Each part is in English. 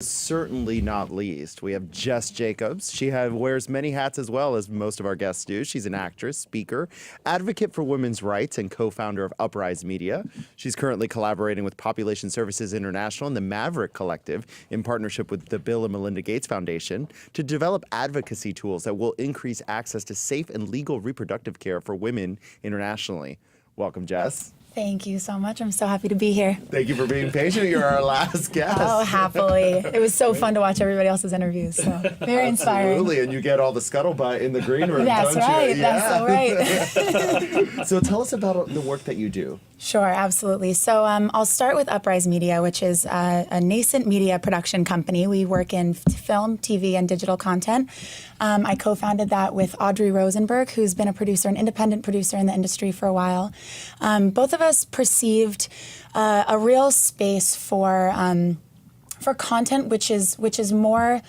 Certainly not least, we have Jess Jacobs. She wears many hats as well as most of our guests do. She's an actress, speaker, advocate for women's rights, and co-founder of Uprise Media. She's currently collaborating with Population Services International and the Maverick Collective in partnership with the Bill and Melinda Gates Foundation to develop advocacy tools that will increase access to safe and legal reproductive care for women internationally. Welcome, Jess. Thank you so much. I'm so happy to be here. Thank you for being patient. You're our last guest. Oh, happily. It was so fun to watch everybody else's interviews. So very inspiring. Absolutely, and you get all the scuttlebutt in the green room, That's don't right. you? That's so right. So tell us about the work that you do. Sure, absolutely. So I'll start with Uprise Media, which is a nascent media production company. We work in film, TV, and digital content. I co-founded that with Audrey Rosenberg, who's been an independent producer in the industry for a while. Both of us perceived a real space for content which is more,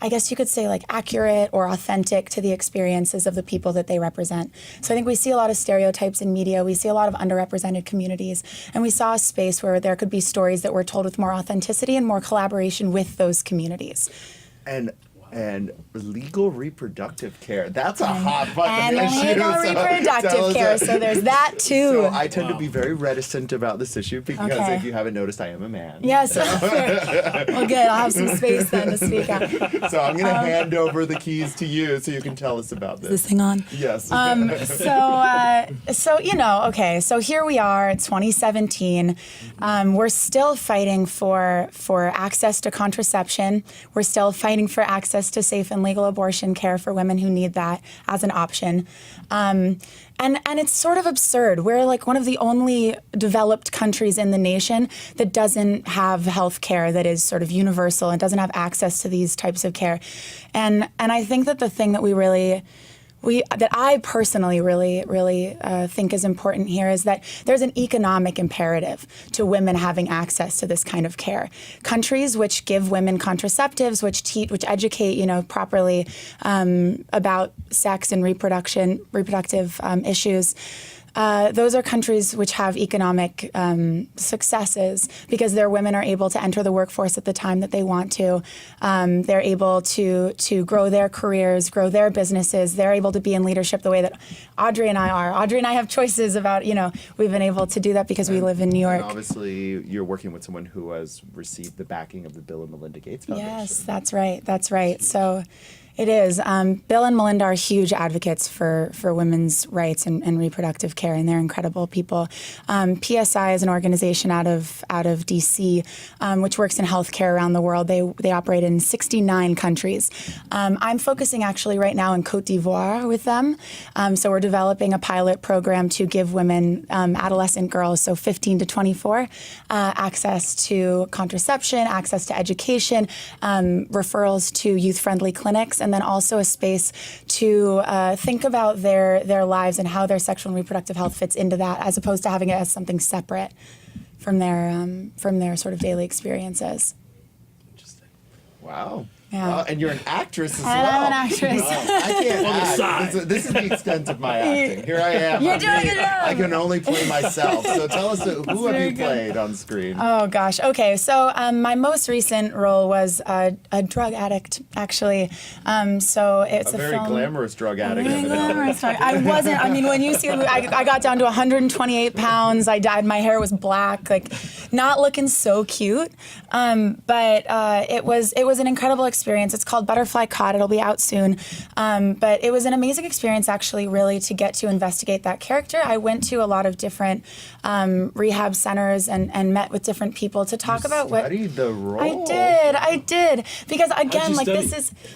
I guess you could say, like accurate or authentic to the experiences of the people that they represent. So I think we see a lot of stereotypes in media. We see a lot of underrepresented communities. And we saw a space where there could be stories that were told with more authenticity and more collaboration with those communities. And legal reproductive care. That's a hot button and issue. legal reproductive care, so there's that too. So I tend to be very reticent about this issue because if you haven't noticed, I am a man. Yes. Well, good. I'll have some space then to speak out. So I'm going to hand over the keys to you so you can tell us about this. Is this thing on? Yes. So here we are, it's 2017. We're still fighting for access to contraception. We're still fighting for access to safe and legal abortion care for women who need that as an option. And it's sort of absurd. We're like one of the only developed countries in the nation that doesn't have health care that is sort of universal and doesn't have access to these types of care. And I think that the thing that that I personally really think is important here is that there's an economic imperative to women having access to this kind of care. Countries which give women contraceptives, which educate, properly about sex and reproductive issues. Those are countries which have economic successes because their women are able to enter the workforce at the time that they want to. They're able to grow their careers, grow their businesses. They're able to be in leadership the way that Audrey and I are. Audrey and I have choices about, we've been able to do that because we live in New York. And obviously, you're working with someone who has received the backing of the Bill and Melinda Gates Foundation. Yes, that's right. So it is. Bill and Melinda are huge advocates for women's rights and reproductive care, and they're incredible people. PSI is an organization out of DC, which works in healthcare around the world. They operate in 69 countries. I'm focusing actually right now in Côte d'Ivoire with them. So we're developing a pilot program to give women, adolescent girls, so 15 to 24, access to contraception, access to education, referrals to youth-friendly clinics, and then also a space to think about their lives and how their sexual and reproductive health fits into that, as opposed to having it as something separate from their sort of daily experiences. Interesting. Wow. Yeah. And you're an actress as well. I'm an actress. I can't act. This is the extent of my acting. Here I am. You're doing a good job. I can only play myself. So tell us, who have you played on screen? Oh, gosh. Okay, so my most recent role was a drug addict, actually. So it's a very film. glamorous drug addict. Very glamorous drug. I wasn't. I mean, when you see, I got down to 128 pounds. I died. My hair was black, like not looking so cute. But it was an incredible experience. It's called Butterfly Caught. It'll be out soon. But it was an amazing experience, actually, really, to get to investigate that character. I went to a lot of different rehab centers and met with different people to talk about what. You studied the role. I did. Because, again,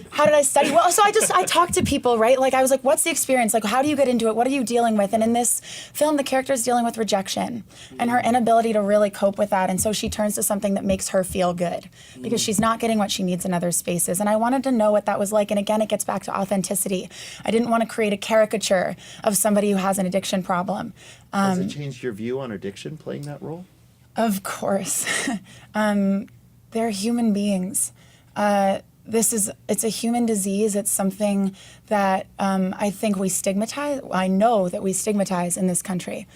how did I study? Well, so I talked to people, right? Like, I was like, what's the experience? Like, how do you get into it? What are you dealing with? And in this film, the character is dealing with rejection and her inability to really cope with that. And so she turns to something that makes her feel good because she's not getting what she needs in other spaces. And I wanted to know what that was like. And again, it gets back to authenticity. I didn't want to create a caricature of somebody who has an addiction problem. Has it changed your view on addiction, playing that role? Of course. They're human beings. It's a human disease. It's something that I think we stigmatize. I know that we stigmatize in this country.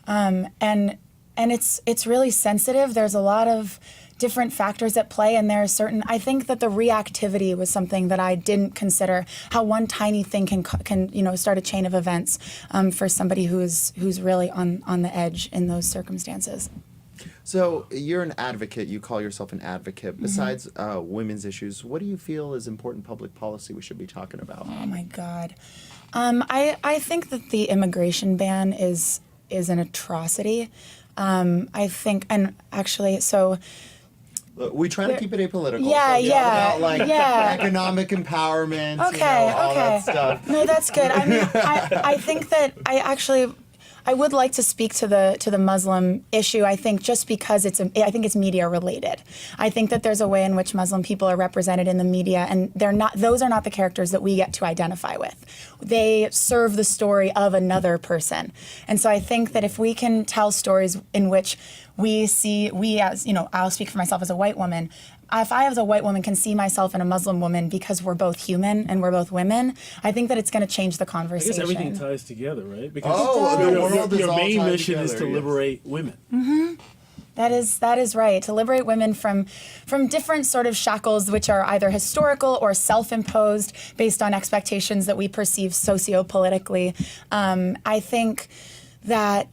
And it's really sensitive. There's a lot of different factors at play, and there are certain. I think that the reactivity was something that I didn't consider. How one tiny thing can start a chain of events for somebody who's really on the edge in those circumstances. So you're an advocate. You call yourself an advocate. Besides women's issues, what do you feel is important public policy we should be talking about? Oh my God, I think that the immigration ban is an atrocity. I think, and actually, so. Look, we try to keep it apolitical. Yeah, so it's yeah, about, yeah. Economic empowerment. Okay, all that stuff. No, that's good. I mean, I think that I would like to speak to the Muslim issue. I think just because I think it's media related. I think that there's a way in which Muslim people are represented in the media, and those are not the characters that we get to identify with. They serve the story of another person, and so I think that if we can tell stories in which we as I'll speak for myself as a white woman. If I as a white woman can see myself in a Muslim woman because we're both human and we're both women, I think that it's going to change the conversation. I guess everything ties together, right? Because the world is your all main tied mission is to together, yes. liberate women. Mm-hmm. That is right. To liberate women from different sort of shackles, which are either historical or self-imposed based on expectations that we perceive socio-politically. I think that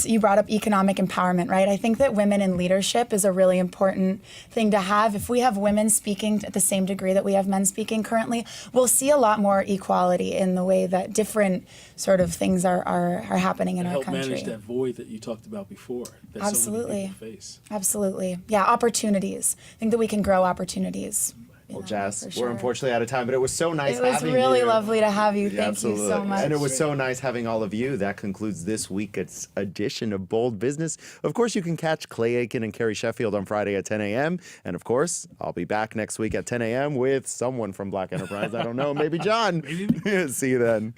you brought up economic empowerment, right? I think that women in leadership is a really important thing to have. If we have women speaking at the same degree that we have men speaking currently, we'll see a lot more equality in the way that different sort of things are happening in our country. Help manage that void that you talked about before. That Absolutely. So many people face. Absolutely. Yeah, opportunities. I think that we can grow opportunities. Well, Jess, for sure. we're unfortunately out of time, but it was so nice having you. It was really lovely to have you. Yeah, Thank you so absolutely. much. And it was so nice having all of you. That concludes this week's edition of Bold Business. Of course, you can catch Clay Aiken and Carrie Sheffield on Friday at 10 a.m. And of course, I'll be back next week at 10 a.m. with someone from Black Enterprise. I don't know, maybe John. See you then.